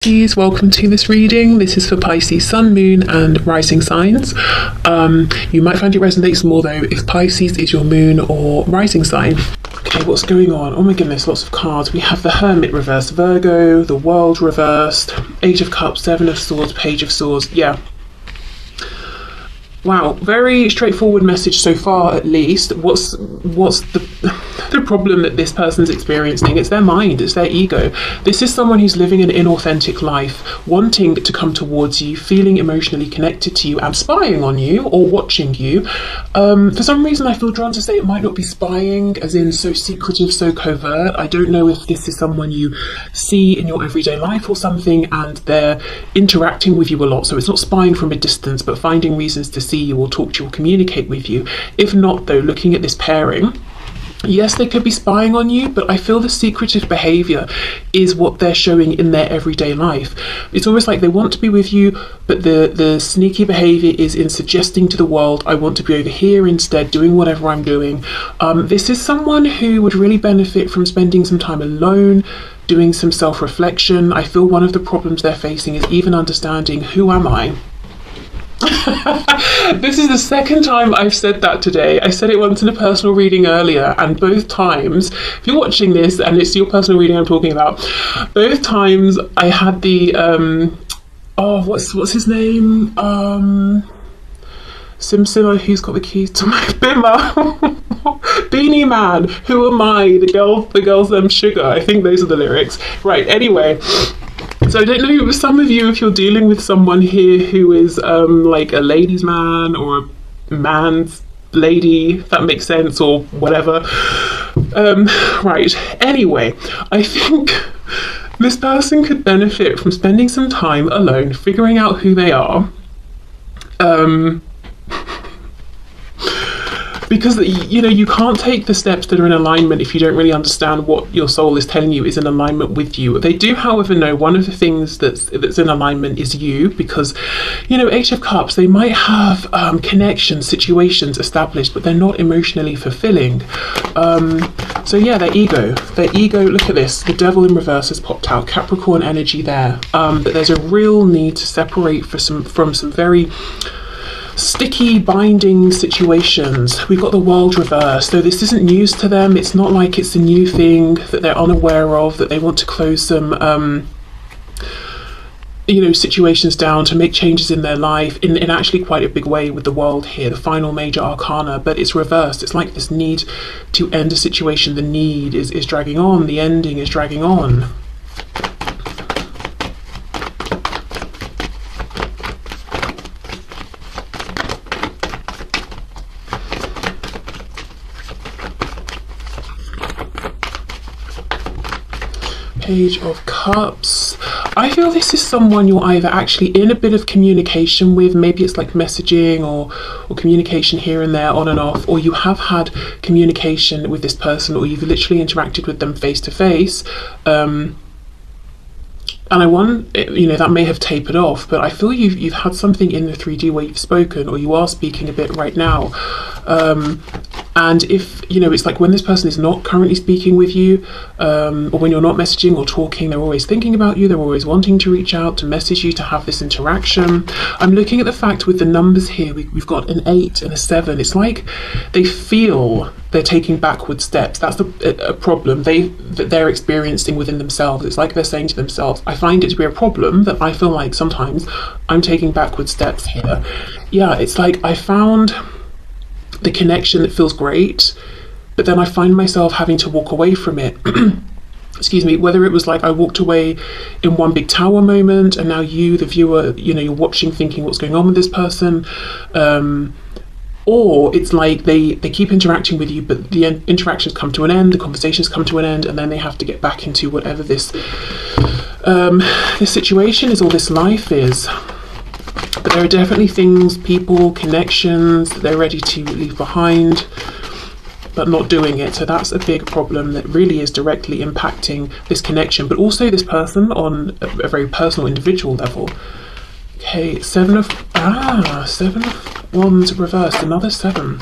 Pisces, welcome to this reading. This is for Pisces Sun, Moon and Rising signs. You might find it resonates more though if Pisces is your moon or rising sign. Okay, what's going on? Oh my goodness, lots of cards. We have the Hermit reversed, Virgo, the World reversed, Eight of Cups, Seven of Swords, Page of Swords. Yeah. Wow, very straightforward message so far, at least. What's the problem that this person's experiencing? It's their mind, it's their ego. This is someone who's living an inauthentic life, wanting to come towards you, feeling emotionally connected to you and spying on you or watching you. For some reason I feel drawn to say it might not be spying, as in so secretive, so covert. I don't know if this is someone you see in your everyday life or something and they're interacting with you a lot. So it's not spying from a distance, but finding reasons to see you or talk to you or communicate with you. If not though, looking at this pairing, yes, they could be spying on you, but I feel the secretive behavior is what they're showing in their everyday life. It's almost like they want to be with you, but the sneaky behavior is in suggesting to the world, I want to be over here instead, doing whatever I'm doing. This is someone who would really benefit from spending some time alone, doing some self-reflection. I feel one of the problems they're facing is even understanding, who am I? This is the second time I've said that today. I said it once in a personal reading earlier, and both times, if you're watching this and it's your personal reading I'm talking about, both times I had the what's his name? Simpson, who's got the keys to my bimmer? Beanie Man, who am I? The girl's sugar. I think those are the lyrics. Right, anyway. So I don't know, some of you, if you're dealing with someone here who is like a ladies' man or a man's lady, if that makes sense, or whatever. Right, anyway, I think this person could benefit from spending some time alone, figuring out who they are. Because, you know, you can't take the steps that are in alignment if you don't really understand what your soul is telling you is in alignment with you. They do, however, know one of the things that's in alignment is you, because, you know, Eight of Cups, they might have connections, situations established, but they're not emotionally fulfilling. So yeah, their ego, look at this, the Devil in reverse has popped out, Capricorn energy there. But there's a real need to separate from some very sticky binding situations. We've got the World reversed, so this isn't news to them. It's not like it's a new thing that they're unaware of, that they want to close some you know, situations down, to make changes in their life in actually quite a big way with the World here, the final major arcana, but it's reversed. It's like this need to end a situation. The need is dragging on, the ending is dragging on. Page of Cups. I feel this is someone you're either actually in a bit of communication with, maybe it's like messaging or communication here and there, on and off, or you have had communication with this person, or you've literally interacted with them face to face. And I want, you know, that may have tapered off, but I feel you've had something in the 3D where you've spoken, or you are speaking a bit right now. And if, you know, it's like when this person is not currently speaking with you, or when you're not messaging or talking, they're always thinking about you, they're always wanting to reach out, to message you, to have this interaction. I'm looking at the fact with the numbers here, we've got an 8 and a 7. It's like they feel they're taking backward steps. That's a problem that they're experiencing within themselves. It's like they're saying to themselves, I find it to be a problem that I feel like sometimes I'm taking backward steps here. Yeah, it's like I found the connection that feels great, but then I find myself having to walk away from it. Excuse me, whether it was like I walked away in one big tower moment and now you, the viewer, you know, you're watching thinking what's going on with this person, or it's like they keep interacting with you, but the interactions come to an end, the conversations come to an end, and then they have to get back into whatever this situation is, or this life is. But there are definitely things, people, connections that they're ready to leave behind, but not doing it. So that's a big problem that really is directly impacting this connection, but also this person on a very personal, individual level. Okay, Seven of Wands reversed, another 7.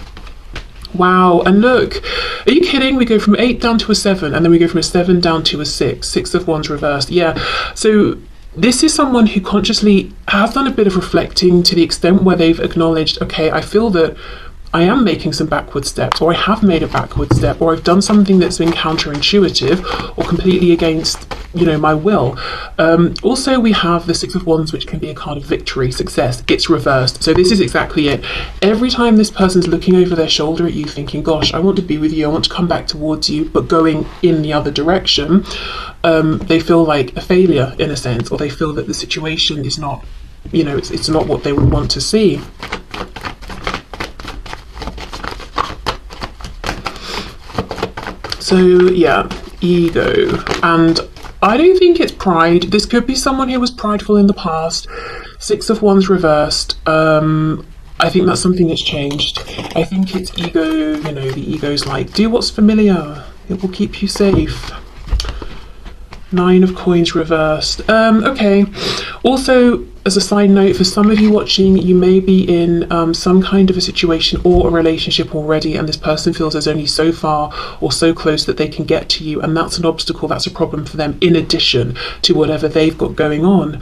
Wow, and look, are you kidding? We go from 8 down to a 7, and then we go from a 7 down to a 6. 6 of Wands reversed. Yeah, so this is someone who consciously has done a bit of reflecting to the extent where they've acknowledged, okay, I feel that I am making some backward steps, or I have made a backward step, or I've done something that's been counterintuitive or completely against, my will. Also, we have the Six of Wands, which can be a card of victory, success. It's reversed. So this is exactly it. Every time this person's looking over their shoulder at you thinking, gosh, I want to be with you, I want to come back towards you, but going in the other direction, they feel like a failure in a sense, or they feel that the situation is not, it's not what they would want to see. So yeah, ego. And I don't think it's pride. This could be someone who was prideful in the past. Six of Wands reversed. I think that's something that's changed. I think it's ego, the ego's like, do what's familiar. It will keep you safe. Nine of Coins reversed. Okay. Also, as a side note, for some of you watching, you may be in some kind of a situation or a relationship already, and this person feels there's only so far or so close that they can get to you, and that's an obstacle, that's a problem for them, in addition to whatever they've got going on.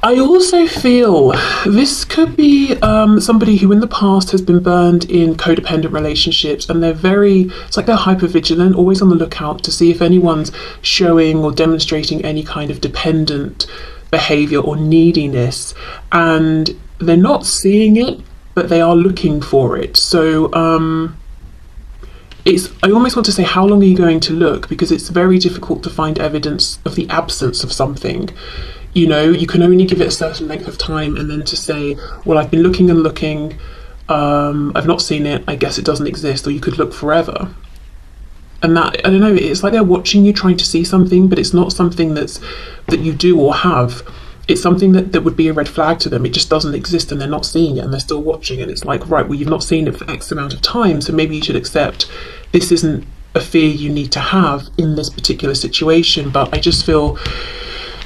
I also feel this could be somebody who in the past has been burned in codependent relationships, and it's like they're hyper vigilant, always on the lookout to see if anyone's showing or demonstrating any kind of dependent behavior or neediness, and they're not seeing it, but they are looking for it. So I almost want to say, how long are you going to look? Because it's very difficult to find evidence of the absence of something. You can only give it a certain length of time, and then to say, well, I've been looking and looking, I've not seen it, I guess it doesn't exist, or you could look forever. And that, I don't know, it's like they're watching you trying to see something, but it's not something that you do or have. It's something that would be a red flag to them. It just doesn't exist, and they're not seeing it, and they're still watching, and it's like, right, well, you've not seen it for X amount of time, so maybe you should accept this isn't a fear you need to have in this particular situation. But I just feel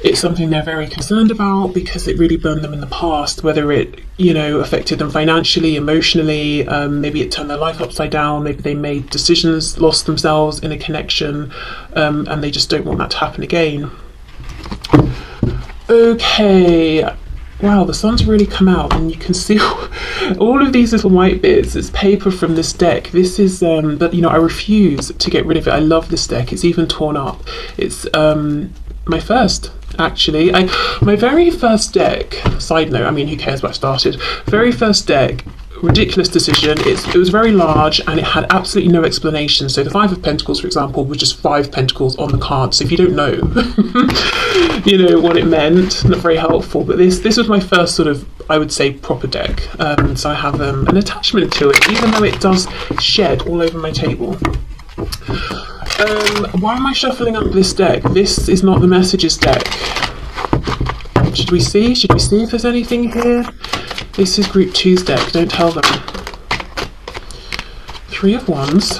it's something they're very concerned about because it really burned them in the past, whether it, affected them financially, emotionally, maybe it turned their life upside down, maybe they made decisions, lost themselves in a connection, and they just don't want that to happen again. Okay, wow, the sun's really come out, and you can see all of these little white bits. It's paper from this deck. This is, but I refuse to get rid of it. I love this deck. It's even torn up. It's my first, actually. My very first deck, side note, I mean, who cares where I started? Very first deck, ridiculous decision. It was very large, and it had absolutely no explanation. So the Five of Pentacles, for example, was just 5 pentacles on the card. So if you don't know, what it meant, not very helpful. But this was my first sort of, I would say, proper deck. So I have an attachment to it, even though it does shed all over my table. Why am I shuffling up this deck? This is not the messages deck. Should we see if there's anything here? This is Group 2's deck, don't tell them. Three of Wands.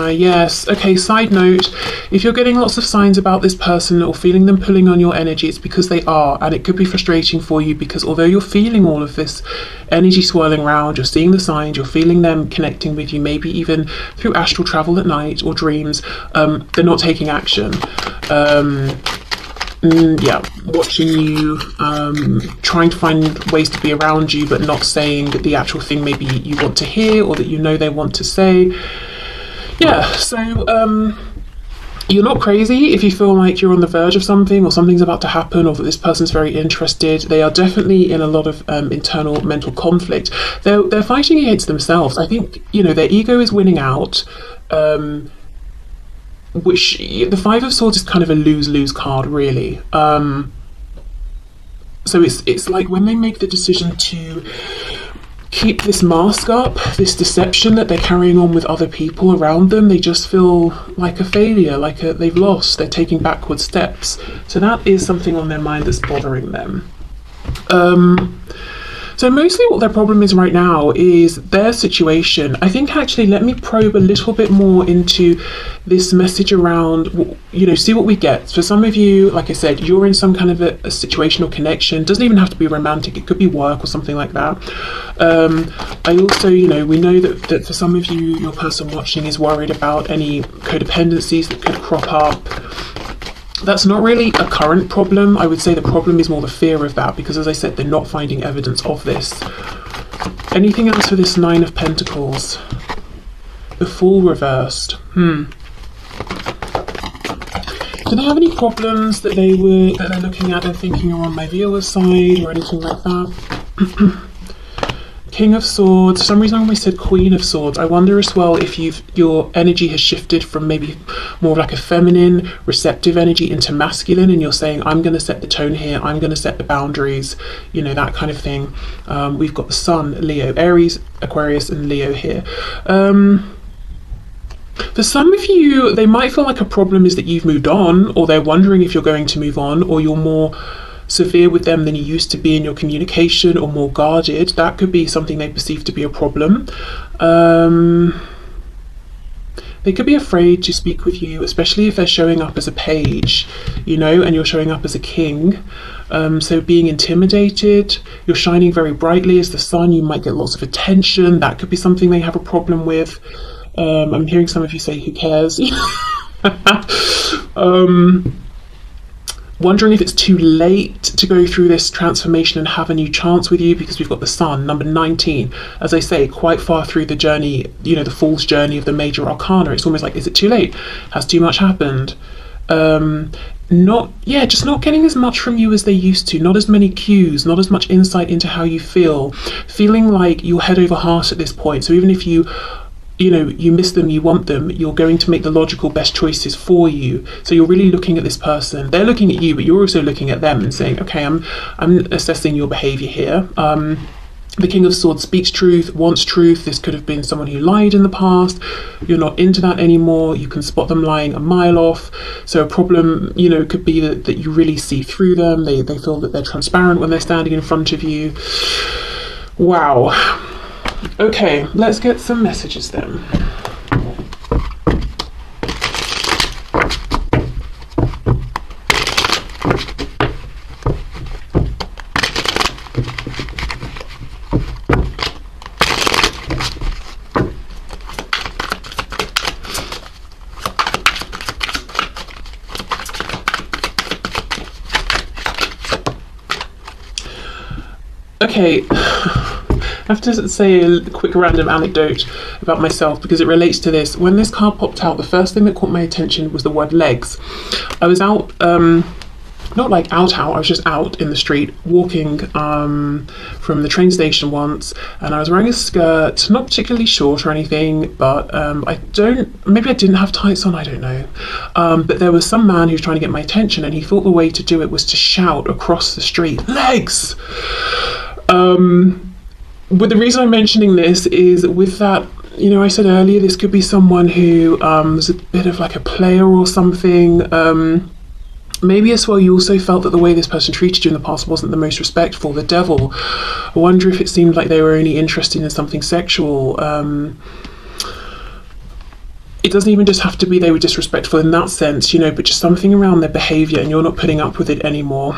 Yes. Okay, side note, if you're getting lots of signs about this person or feeling them pulling on your energy, it's because they are, and it could be frustrating for you because although you're feeling all of this energy swirling around, you're seeing the signs, you're feeling them connecting with you, maybe even through astral travel at night or dreams, they're not taking action. Watching you, trying to find ways to be around you, but not saying the actual thing maybe you want to hear or that they want to say. Yeah, so you're not crazy if you feel like you're on the verge of something or something's about to happen or that this person's very interested. They are definitely in a lot of internal mental conflict. They're fighting against themselves. I think, their ego is winning out. Which the Five of Swords is kind of a lose-lose card, really. So it's like when they make the decision to keep this mask up, this deception that they're carrying on with other people around them, they just feel like a failure, they've lost, they're taking backward steps. So that is something on their mind that's bothering them. So mostly what their problem is right now is their situation. I think actually let me probe a little bit more into this message around, you know, see what we get. For some of you, like I said, you're in some kind of a situational connection. Doesn't even have to be romantic. It could be work or something like that. I also, you know, we know that for some of you, your person watching is worried about any codependencies that could crop up. That's not really a current problem. I would say the problem is more the fear of that, because as I said, they're not finding evidence of this. Anything else for this Nine of Pentacles? The Fool reversed. Do they have any problems that they're looking at and thinking are on my viewer's side or anything like that? King of Swords. For some reason I always said Queen of Swords. I wonder as well if your energy has shifted from maybe more like a feminine, receptive energy into masculine, and you're saying, I'm going to set the tone here, I'm going to set the boundaries, you know, that kind of thing. We've got the Sun, Leo, Aries, Aquarius, and Leo here. For some of you, they might feel like a problem is that you've moved on, or they're wondering if you're going to move on, or you're more severe with them than you used to be in your communication, or more guarded. That could be something they perceive to be a problem. They could be afraid to speak with you, especially if they're showing up as a page, you know, and you're showing up as a king. So being intimidated, you're shining very brightly as the sun, you might get lots of attention. That could be something they have a problem with. I'm hearing some of you say, who cares? Wondering if it's too late to go through this transformation and have a new chance with you, because we've got the Sun, number 19. As I say, quite far through the journey, you know, the Fool's journey of the major arcana. It's almost like, is it too late? Has too much happened? Just not getting as much from you as they used to. Not as many cues, not as much insight into how you feel. Feeling like you're head over heart at this point. So even if you know, you miss them, you want them, you're going to make the logical best choices for you. So you're really looking at this person. They're looking at you, but you're also looking at them and saying, okay, I'm assessing your behavior here. The King of Swords speaks truth, wants truth. This could have been someone who lied in the past. You're not into that anymore. You can spot them lying a mile off. So a problem, you know, could be that you really see through them. They feel that they're transparent when they're standing in front of you. Wow. Okay, let's get some messages then. Okay. I have to say a quick random anecdote about myself because it relates to this. When this card popped out, the first thing that caught my attention was the word legs. I was out, not like out, I was just out in the street walking from the train station once, and I was wearing a skirt, not particularly short or anything, but maybe I didn't have tights on, I don't know. But there was some man who was trying to get my attention, and he thought the way to do it was to shout across the street, legs! But the reason I'm mentioning this is with that, you know, I said earlier, this could be someone who was a bit of like a player or something. Maybe as well you also felt that the way this person treated you in the past wasn't the most respectful, the devil. I wonder if it seemed like they were only interested in something sexual. It doesn't even just have to be they were disrespectful in that sense, you know, but just something around their behaviour and you're not putting up with it anymore.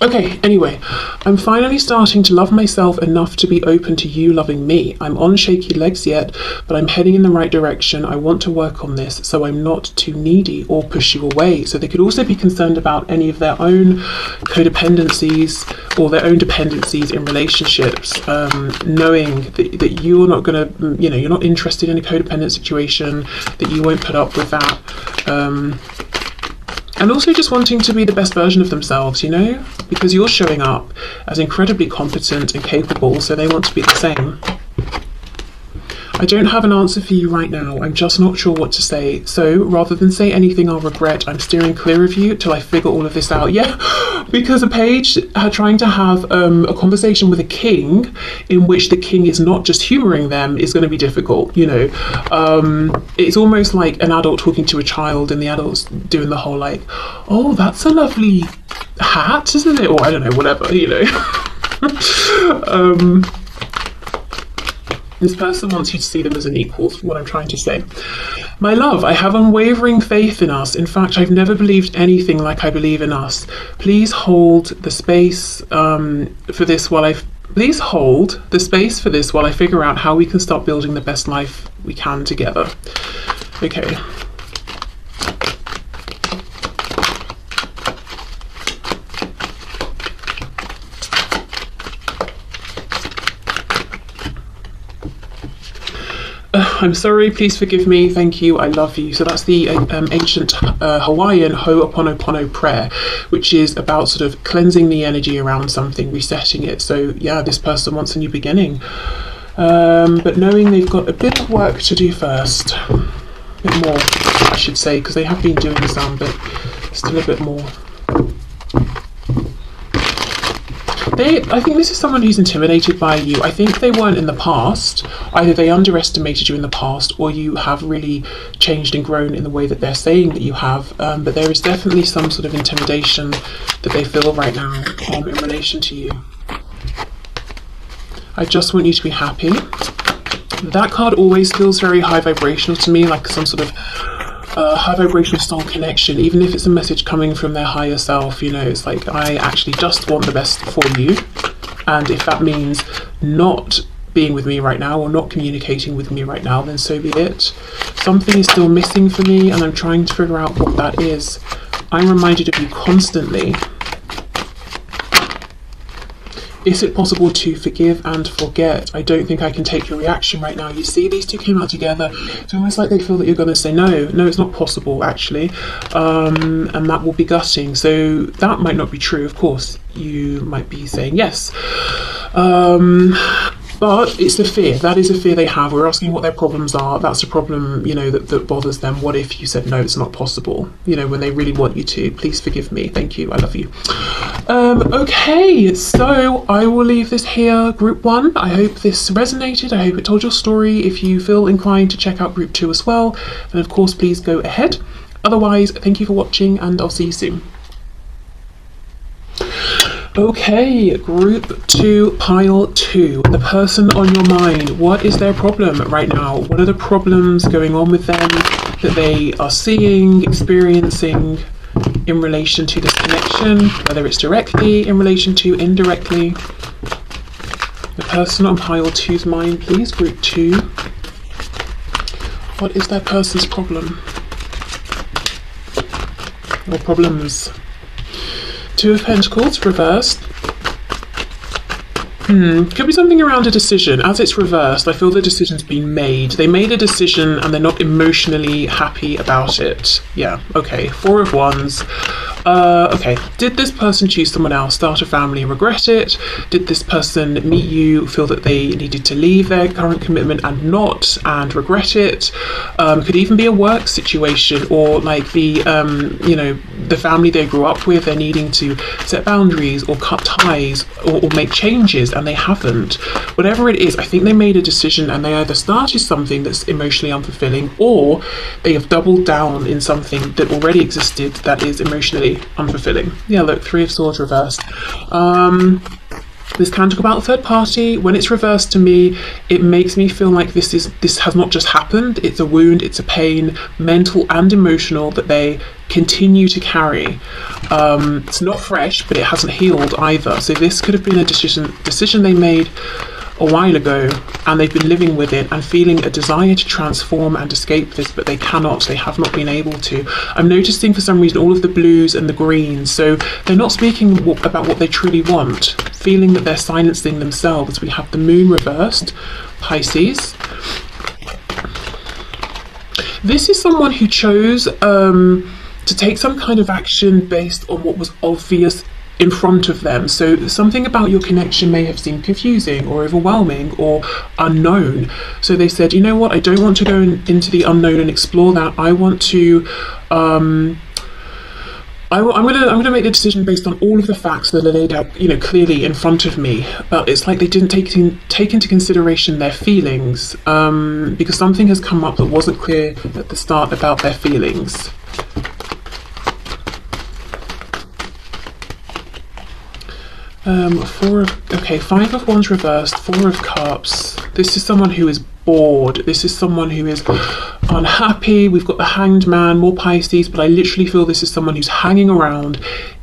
Okay, anyway, I'm finally starting to love myself enough to be open to you loving me. I'm on shaky legs yet, but I'm heading in the right direction. I want to work on this so I'm not too needy or push you away. So they could also be concerned about any of their own codependencies or their own dependencies in relationships, knowing that you're not going to, you know, you're not interested in a codependent situation, that you won't put up with that. And also just wanting to be the best version of themselves, you know, because you're showing up as incredibly competent and capable, so they want to be the same. I don't have an answer for you right now. I'm just not sure what to say. So rather than say anything I'll regret, I'm steering clear of you till I figure all of this out. Yeah, because a page trying to have a conversation with a king in which the king is not just humouring them is going to be difficult, you know. It's almost like an adult talking to a child and the adult's doing the whole like, oh, that's a lovely hat, isn't it? Or I don't know, whatever, you know. This person wants you to see them as an equal, is what I'm trying to say. My love, I have unwavering faith in us. In fact, I've never believed anything like I believe in us. Please hold the space for this while I figure out how we can start building the best life we can together. Okay. I'm sorry, please forgive me, thank you, I love you. So that's the ancient Hawaiian Ho'oponopono prayer, which is about sort of cleansing the energy around something, resetting it. So yeah, this person wants a new beginning. But knowing they've got a bit of work to do first. A bit more, I should say, because they have been doing some, but still a bit more. I think this is someone who's intimidated by you. I think they weren't in the past. Either they underestimated you in the past, or you have really changed and grown in the way that they're saying that you have. But there is definitely some sort of intimidation that they feel right now in relation to you. I just want you to be happy. That card always feels very high vibrational to me, like some sort of high vibrational soul connection, even if it's a message coming from their higher self. You know, it's like, I actually just want the best for you, and if that means not being with me right now or not communicating with me right now, then so be it. Something is still missing for me, and I'm trying to figure out what that is. I'm reminded of you constantly. Is it possible to forgive and forget? I don't think I can take your reaction right now. You see, these two came out together. It's almost like they feel that you're going to say no. No, it's not possible, actually. And that will be gutting. So that might not be true, of course. You might be saying yes. But it's a fear. That is a fear they have. We're asking what their problems are. That's a problem, you know, that bothers them. What if you said, no, it's not possible? You know, when they really want you to. Please forgive me. Thank you. I love you. Okay, so I will leave this here, group 1. I hope this resonated. I hope it told your story. If you feel inclined to check out group 2 as well, then of course, please go ahead. Otherwise, thank you for watching, and I'll see you soon. Okay, group 2, pile 2. The person on your mind, what is their problem right now? What are the problems going on with them that they are seeing, experiencing in relation to this connection, whether it's directly, in relation to indirectly? The person on pile 2's mind, please, group 2. What is their person's problem? Or problems? 2 of Pentacles, reversed. Could be something around a decision. As it's reversed, I feel the decision's been made. They made a decision and they're not emotionally happy about it. Yeah, okay. 4 of Wands. Okay, did this person choose someone else, start a family, regret it? Did this person meet you, feel that they needed to leave their current commitment and not, and regret it? Could even be a work situation, or like the, you know, the family they grew up with, they're needing to set boundaries or cut ties or make changes, and they haven't. Whatever it is, I think they made a decision and they either started something that's emotionally unfulfilling, or they have doubled down in something that already existed that is emotionally unfulfilling. Yeah, look, 3 of Swords reversed. This can talk about a third party. When it's reversed to me, it makes me feel like this has not just happened. It's a wound, it's a pain, mental and emotional, that they continue to carry. It's not fresh, but it hasn't healed either. So this could have been a decision they made a while ago, and they've been living with it and feeling a desire to transform and escape this, but they cannot. They have not been able to. I'm noticing for some reason all of the blues and the greens, so they're not speaking about what they truly want, feeling that they're silencing themselves. We have the moon reversed, Pisces. This is someone who chose to take some kind of action based on what was obvious in front of them. So something about your connection may have seemed confusing or overwhelming or unknown. So they said, you know what, I don't want to go into the unknown and explore that. I want to I'm going to make the decision based on all of the facts that are laid out, you know, clearly in front of me. But it's like they didn't take into consideration their feelings, because something has come up that wasn't clear at the start about their feelings. Five of Wands reversed, Four of Cups. This is someone who is bored. This is someone who is unhappy. We've got the Hanged Man, more Pisces, but I literally feel this is someone who's hanging around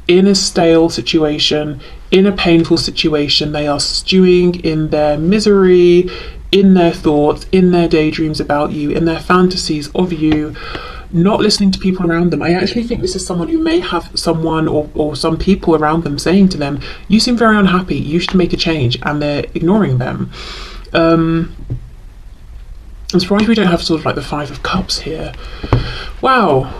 in a stale situation, in a painful situation. They are stewing in their misery, in their thoughts, in their daydreams about you, in their fantasies of you, not listening to people around them. I actually think this is someone who may have someone or some people around them saying to them, you seem very unhappy, you should make a change, and they're ignoring them. I'm surprised we don't have sort of like the Five of Cups here. Wow.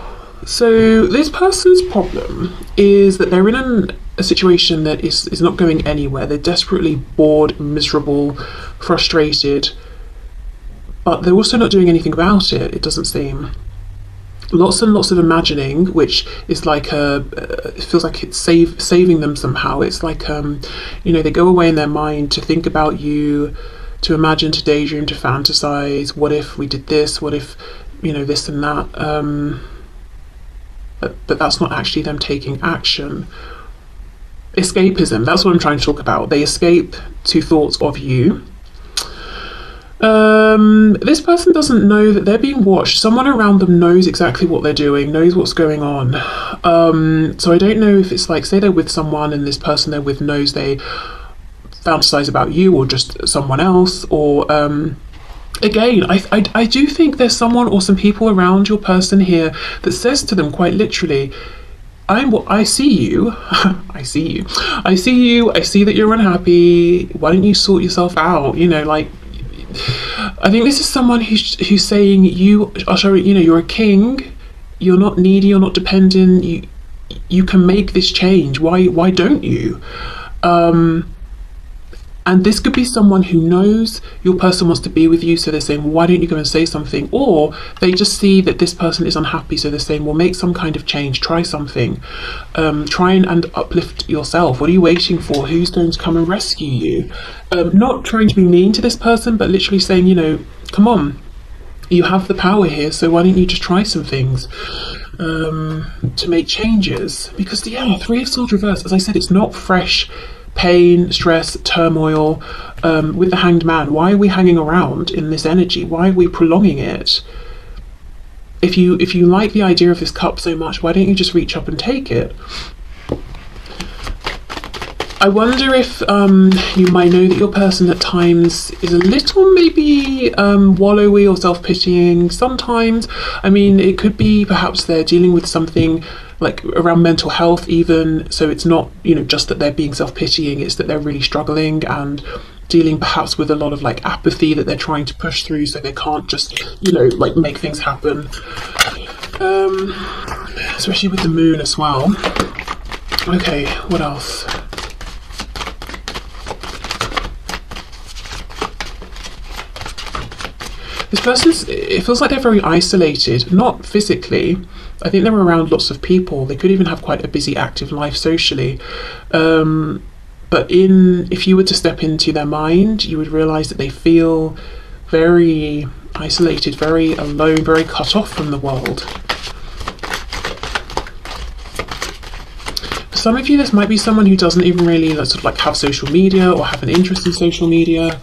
So this person's problem is that they're in a situation that is not going anywhere. They're desperately bored, miserable, frustrated, but they're also not doing anything about it, it doesn't seem. Lots and lots of imagining, which is like it feels like it's saving them somehow. It's like they go away in their mind to think about you, to imagine, to daydream, to fantasize. What if we did this? What if this and that? But that's not actually them taking action. Escapism, that's what I'm trying to talk about. They escape to thoughts of you. This person doesn't know that they're being watched. Someone around them knows exactly what they're doing, knows what's going on. So I don't know if it's like, say they're with someone and this person they're with knows they fantasize about you or just someone else, or again, I do think there's someone or some people around your person here that says to them quite literally, I see you. I see you. I see you. I see that you're unhappy. Why don't you sort yourself out? I think this is someone who's saying you are showing, you're a king. You're not needy. You're not dependent. You can make this change. Why don't you? And this could be someone who knows your person wants to be with you, so they're saying, why don't you go and say something? Or they just see that this person is unhappy, so they're saying, well, make some kind of change, try something, try and uplift yourself. What are you waiting for? Who's going to come and rescue you? Not trying to be mean to this person, but literally saying, come on, you have the power here, so why don't you just try some things to make changes? Because Three of Swords reversed, as I said, it's not fresh pain, stress, turmoil. With the Hanged Man, why are we hanging around in this energy? Why are we prolonging it? If you like the idea of this cup so much, why don't you just reach up and take it? I wonder if you might know that your person at times is a little maybe wallowy or self-pitying sometimes. I mean, it could be perhaps they're dealing with something like around mental health even, so it's not just that they're being self-pitying, it's that they're really struggling and dealing perhaps with a lot of like apathy that they're trying to push through, so they can't just like make things happen, especially with the moon as well. Okay, what else? This person's, it feels like they're very isolated, not physically. I think they're around lots of people. They could even have quite a busy, active life socially. But if you were to step into their mind, you would realise that they feel very isolated, very alone, very cut off from the world. For some of you, this might be someone who doesn't even really sort of like have social media or have an interest in social media.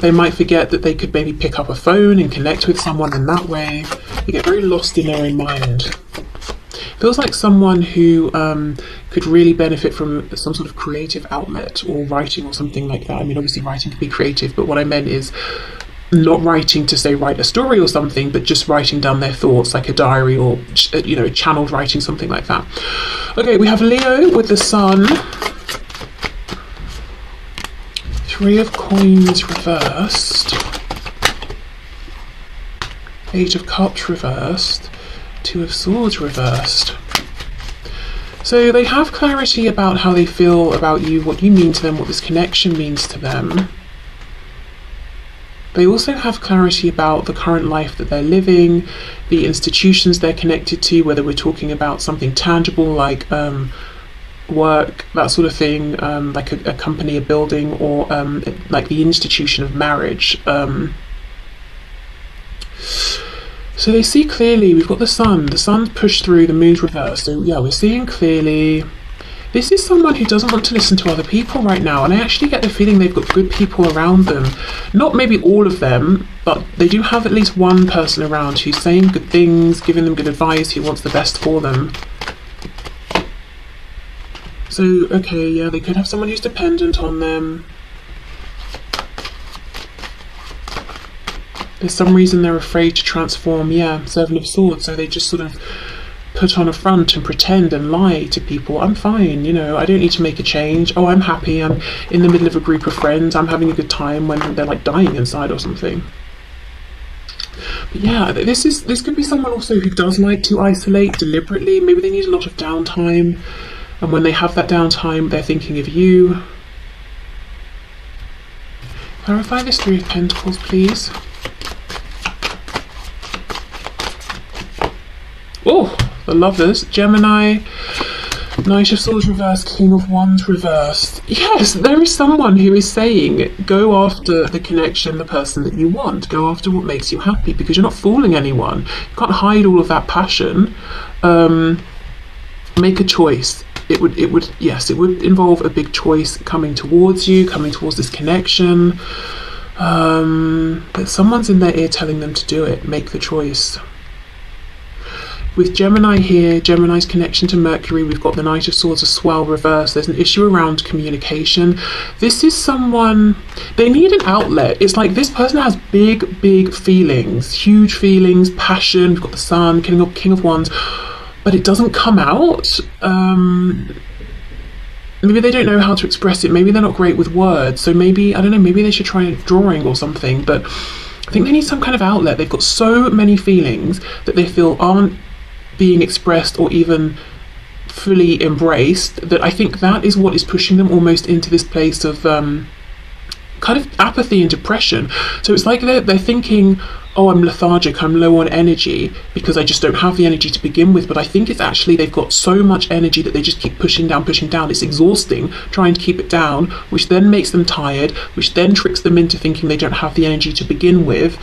They might forget that they could maybe pick up a phone and connect with someone in that way. They get very lost in their own mind. Feels like someone who could really benefit from some sort of creative outlet or writing or something like that. I mean, obviously writing can be creative, but what I meant is not writing to say write a story or something, but just writing down their thoughts like a diary or channeled writing, something like that. Okay, we have Leo with the Sun. Three of Coins reversed, Eight of Cups reversed, Two of Swords reversed. So they have clarity about how they feel about you, what you mean to them, what this connection means to them. They also have clarity about the current life that they're living, the institutions they're connected to, whether we're talking about something tangible like work, that sort of thing, like a company, a building, or like the institution of marriage. So they see clearly. We've got the sun's pushed through, the moon's reversed, so yeah, we're seeing clearly. This is someone who doesn't want to listen to other people right now, and I actually get the feeling they've got good people around them. Not maybe all of them, but they do have at least one person around who's saying good things, giving them good advice, who wants the best for them. So, okay, yeah, they could have someone who's dependent on them. There's some reason they're afraid to transform, yeah, Seven of Swords, so they just sort of put on a front and pretend and lie to people. I'm fine, you know, I don't need to make a change. Oh, I'm happy, I'm in the middle of a group of friends, I'm having a good time, when they're like dying inside or something. But yeah, this could be someone also who does like to isolate deliberately. Maybe they need a lot of downtime, and when they have that downtime, they're thinking of you. Clarify this Three of Pentacles, please. Oh, the Lovers, Gemini, Knight of Swords reversed, King of Wands reversed. Yes, there is someone who is saying, go after the connection, the person that you want. Go after what makes you happy, because you're not fooling anyone. You can't hide all of that passion. Make a choice. It would involve a big choice coming towards you, coming towards this connection. But someone's in their ear telling them to do it. Make the choice. With Gemini here, Gemini's connection to Mercury, we've got the Knight of Swords as well reversed. There's an issue around communication. This is someone, they need an outlet. It's like this person has big feelings, huge feelings, passion. We've got the Sun, King of Wands, but it doesn't come out. Maybe they don't know how to express it. Maybe they're not great with words. So maybe, I don't know, maybe they should try drawing or something. But I think they need some kind of outlet. They've got so many feelings that they feel aren't being expressed or even fully embraced, that I think that is what is pushing them almost into this place of kind of apathy and depression. So it's like they're thinking, oh, I'm lethargic, I'm low on energy because I just don't have the energy to begin with. But I think it's actually they've got so much energy that they just keep pushing down. It's exhausting trying to keep it down, which then makes them tired, which then tricks them into thinking they don't have the energy to begin with.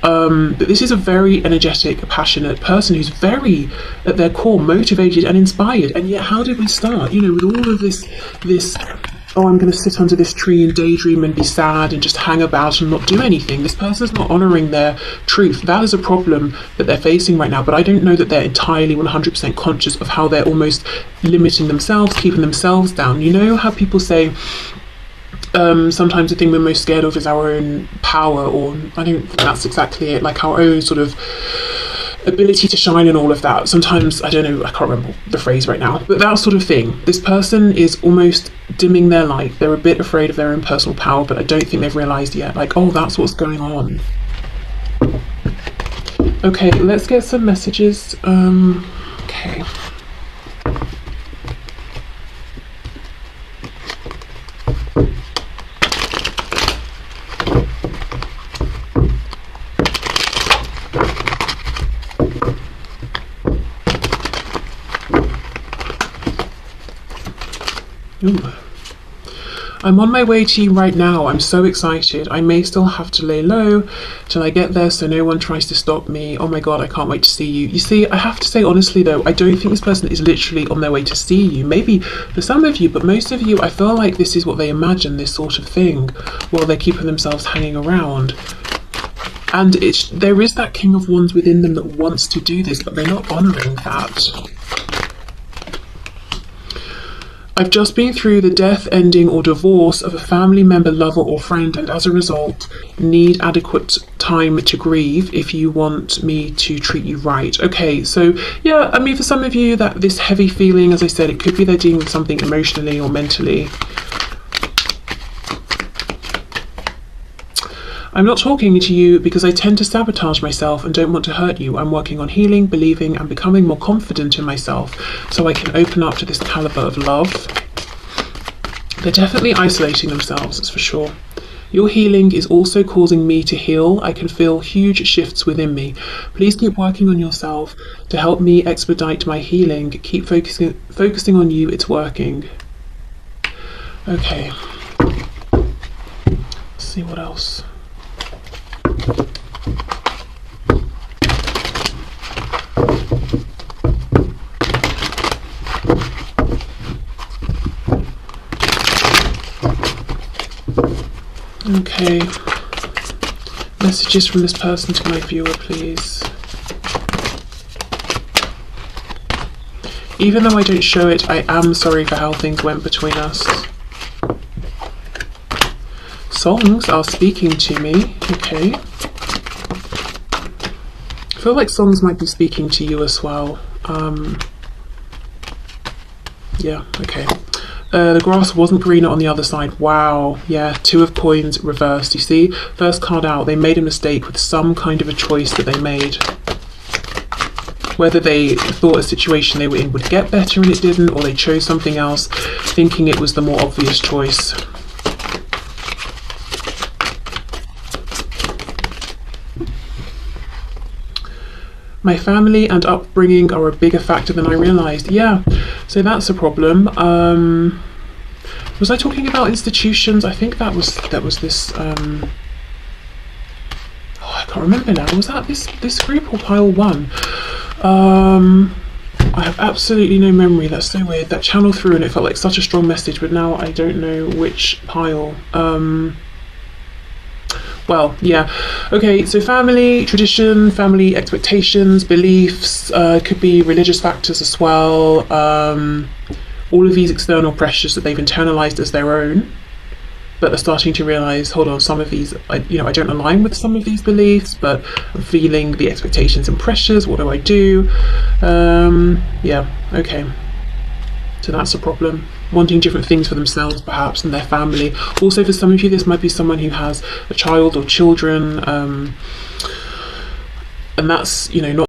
But this is a very energetic, passionate person who's very, at their core, motivated and inspired. And yet, how did we start? You know, with all of this, oh, I'm going to sit under this tree and daydream and be sad and just hang about and not do anything. This person's not honouring their truth. That is a problem that they're facing right now. But I don't know that they're entirely 100% conscious of how they're almost limiting themselves, keeping themselves down. You know how people say, sometimes the thing we're most scared of is our own power, or I don't think that's exactly it, like our own sort of ability to shine and all of that. Sometimes, I don't know, I can't remember the phrase right now, but that sort of thing. This person is almost dimming their light. They're a bit afraid of their own personal power, but I don't think they've realised yet, like, oh, that's what's going on. Okay, let's get some messages. Okay. Ooh. I'm on my way to you right now. I'm so excited. I may still have to lay low till I get there so no one tries to stop me. Oh my god, I can't wait to see you. You see, I have to say honestly though, I don't think this person is literally on their way to see you. Maybe for some of you, but most of you, I feel like this is what they imagine, this sort of thing, while they're keeping themselves hanging around. And there is that King of Wands within them that wants to do this, but they're not honouring that. I've just been through the death, ending or divorce of a family member, lover or friend, and as a result need adequate time to grieve if you want me to treat you right. Okay, so yeah, I mean for some of you that this heavy feeling, as I said, it could be they're dealing with something emotionally or mentally. I'm not talking to you because I tend to sabotage myself and don't want to hurt you. I'm working on healing, believing and becoming more confident in myself so I can open up to this caliber of love. They're definitely isolating themselves, that's for sure. Your healing is also causing me to heal. I can feel huge shifts within me. Please keep working on yourself to help me expedite my healing. Keep focusing on you, it's working. Okay. Let's see what else. Okay. Messages from this person to my viewer, please. Even though I don't show it, I am sorry for how things went between us. Songs are speaking to me. Okay. I feel like songs might be speaking to you as well. Yeah, okay. The grass wasn't greener on the other side. Wow. Yeah, 2 of coins reversed. You see, first card out, they made a mistake with some kind of a choice that they made. Whether they thought a situation they were in would get better and it didn't, or they chose something else, thinking it was the more obvious choice. My family and upbringing are a bigger factor than I realised. Yeah, so that's a problem. Was I talking about institutions? I think that was this. Oh, I can't remember now. Was that this group or pile 1? I have absolutely no memory. That's so weird. That channel through and it felt like such a strong message, but now I don't know which pile. Well, yeah. Okay, so family, tradition, family expectations, beliefs, could be religious factors as well. All of these external pressures that they've internalized as their own, but they're starting to realize, hold on, some of these, I don't align with some of these beliefs, but I'm feeling the expectations and pressures. What do I do? Yeah, okay. So that's a problem. Wanting different things for themselves, perhaps, and their family. Also, for some of you, this might be someone who has a child or children, and that's, not